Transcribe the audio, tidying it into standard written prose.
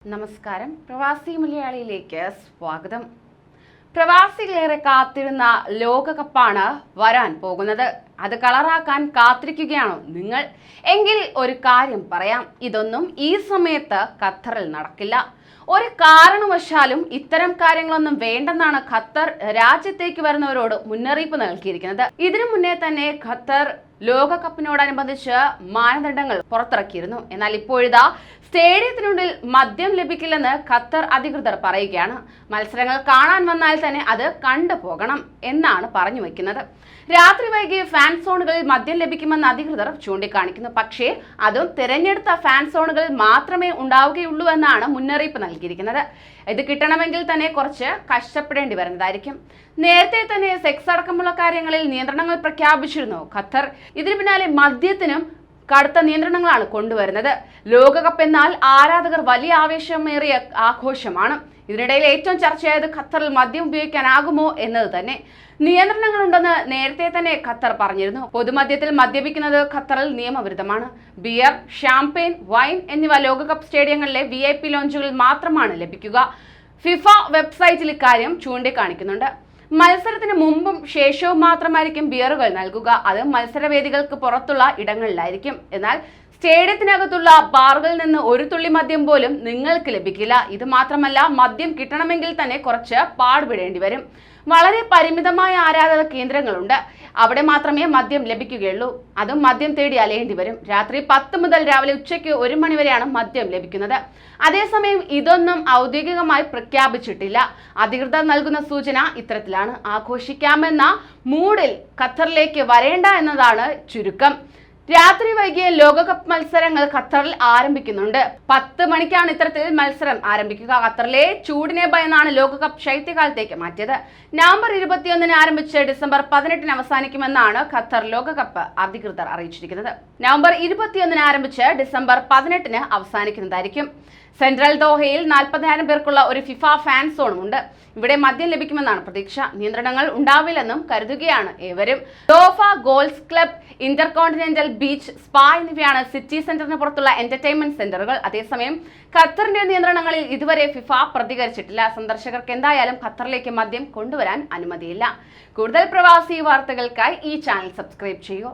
നമസ്കാരം. പ്രവാസി മലയാളിയിലേക്ക് സ്വാഗതം. പ്രവാസികളേറെ കാത്തിരുന്ന ലോകകപ്പാണ് വരാൻ പോകുന്നത്. അത് കളറാക്കാൻ കാത്തിരിക്കുകയാണോ നിങ്ങൾ? എങ്കിൽ ഒരു കാര്യം പറയാം, ഇതൊന്നും ഈ സമയത്ത് ഖത്തറിൽ നടക്കില്ല. ഒരു കാരണവശാലും ഇത്തരം കാര്യങ്ങളൊന്നും വേണ്ടെന്നാണ് ഖത്തർ രാജ്യത്തേക്ക് വരുന്നവരോട് മുന്നറിയിപ്പ് നൽകിയിരിക്കുന്നത്. ഇതിനു മുന്നേ തന്നെ ഖത്തർ ലോകകപ്പിനോടനുബന്ധിച്ച് മാനദണ്ഡങ്ങൾ പുറത്തിറക്കിയിരുന്നു. എന്നാൽ ഇപ്പോഴിതാ സ്റ്റേഡിയത്തിനുള്ളിൽ മദ്യം ലഭിക്കില്ലെന്ന് ഖത്തർ അധികൃതർ പറയുകയാണ്. മത്സരങ്ങൾ കാണാൻ വന്നാൽ തന്നെ അത് കണ്ടുപോകണം എന്നാണ് പറഞ്ഞു വയ്ക്കുന്നത്. രാത്രി വൈകി ഫാൻ സോണുകളിൽ മദ്യം ലഭിക്കുമെന്ന് അധികൃതർ ചൂണ്ടിക്കാണിക്കുന്നു. പക്ഷേ അതും തിരഞ്ഞെടുത്ത ഫാൻ സോണുകളിൽ മാത്രമേ ഉണ്ടാവുകയുള്ളൂ എന്നാണ് മുന്നറിയിപ്പ് നൽകിയിരിക്കുന്നത്. ഇത് കിട്ടണമെങ്കിൽ തന്നെ കുറച്ച് കഷ്ടപ്പെടേണ്ടി വരുന്നതായിരിക്കും. നേരത്തെ തന്നെ സെക്സ് അടക്കമുള്ള കാര്യങ്ങളിൽ നിയന്ത്രണങ്ങൾ പ്രഖ്യാപിച്ചിരുന്നു ഖത്തർ. ഇതിനു പിന്നാലെ മദ്യത്തിനും കടുത്ത നിയന്ത്രണങ്ങളാണ് കൊണ്ടുവരുന്നത്. ലോകകപ്പ് എന്നാൽ ആരാധകർ വലിയ ആവേശമേറിയ ആഘോഷമാണ്. ഇതിനിടയിൽ ഏറ്റവും ചർച്ചയായത് ഖത്തറിൽ മദ്യം ഉപയോഗിക്കാനാകുമോ എന്നത് തന്നെ. നിയന്ത്രണങ്ങളുണ്ടെന്ന് നേരത്തെ തന്നെ ഖത്തർ പറഞ്ഞിരുന്നു. പൊതുമദ്യത്തിൽ മദ്യപിക്കുന്നത് ഖത്തറിൽ നിയമവിരുദ്ധമാണ്. ബിയർ, ഷാംപെയിൻ, വൈൻ എന്നിവ ലോകകപ്പ് സ്റ്റേഡിയങ്ങളിലെ VIP ലോഞ്ചുകളിൽ മാത്രമാണ് ലഭിക്കുക. ഫിഫ വെബ്സൈറ്റിൽ ഇക്കാര്യം ചൂണ്ടിക്കാണിക്കുന്നുണ്ട്. മത്സരത്തിന് മുമ്പും ശേഷവും മാത്രമായിരിക്കും ബിയറുകൾ നൽകുക. അത് മത്സരവേദികൾക്ക് പുറത്തുള്ള ഇടങ്ങളിലായിരിക്കും. എന്നാൽ സ്റ്റേഡിയത്തിനകത്തുള്ള ബാറുകളിൽ നിന്ന് ഒരു തുള്ളി മദ്യം പോലും നിങ്ങൾക്ക് ലഭിക്കില്ല. ഇത് മാത്രമല്ല, മദ്യം കിട്ടണമെങ്കിൽ തന്നെ കുറച്ച് പാടുപെടേണ്ടി വരും. വളരെ പരിമിതമായ ആരാധക കേന്ദ്രങ്ങളുണ്ട്. അവിടെ മാത്രമേ മദ്യം ലഭിക്കുകയുള്ളൂ. അതും മദ്യം തേടി അലയേണ്ടി വരും. രാത്രി 10 മുതൽ രാവിലെ ഉച്ചയ്ക്ക് 1 മണി വരെയാണ് മദ്യം ലഭിക്കുന്നത്. അതേസമയം ഇതൊന്നും ഔദ്യോഗികമായി പ്രഖ്യാപിച്ചിട്ടില്ല. അധികൃതർ നൽകുന്ന സൂചന ഇത്തരത്തിലാണ്. ആഘോഷിക്കാമെന്ന മൂഡിൽ ഖത്തറിലേക്ക് വരേണ്ട എന്നതാണ് ചുരുക്കം. രാത്രി വൈകിയ ലോകകപ്പ് മത്സരങ്ങൾ ഖത്തറിൽ ആരംഭിക്കുന്നുണ്ട്. 10 മണിക്കാണ് ഇത്തരത്തിൽ മത്സരം ആരംഭിക്കുക. ഖത്തറിലെ ചൂടിനെ ഭയന്നാണ് ലോകകപ്പ് ശൈത്യകാലത്തേക്ക് മാറ്റിയത്. നവംബർ 21 ആരംഭിച്ച് ഡിസംബർ 18 അവസാനിക്കുമെന്നാണ് ഖത്തർ ലോകകപ്പ് അധികൃതർ അറിയിച്ചിരിക്കുന്നത്. നവംബർ 21 ആരംഭിച്ച് ഡിസംബർ 18 അവസാനിക്കുന്നതായിരിക്കും. സെൻട്രൽ ദോഹയിൽ 40,000 പേർക്കുള്ള ഒരു ഫിഫ ഫാൻ സോണും ഉണ്ട്. ഇവിടെ മദ്യം ലഭിക്കുമെന്നാണ് പ്രതീക്ഷ. നിയന്ത്രണങ്ങൾ ഉണ്ടാവില്ലെന്നും കരുതുകയാണ് ഏവരും. Doha golf club, intercontinental beach, spa എന്നിവയാണ് സിറ്റി സെന്ററിന് പുറത്തുള്ള എന്റർടൈൻമെന്റ് സെന്ററുകൾ. അതേസമയം ഖത്തറിന്റെ നിയന്ത്രണങ്ങളിൽ ഇതുവരെ ഫിഫ പ്രതികരിച്ചിട്ടില്ല. സന്ദർശകർക്ക് എന്തായാലും ഖത്തറിലേക്ക് മദ്യം കൊണ്ടുവരാൻ അനുമതിയില്ല. കൂടുതൽ പ്രവാസി വാർത്തകൾക്കായി ഈ ചാനൽ സബ്സ്ക്രൈബ് ചെയ്യൂ.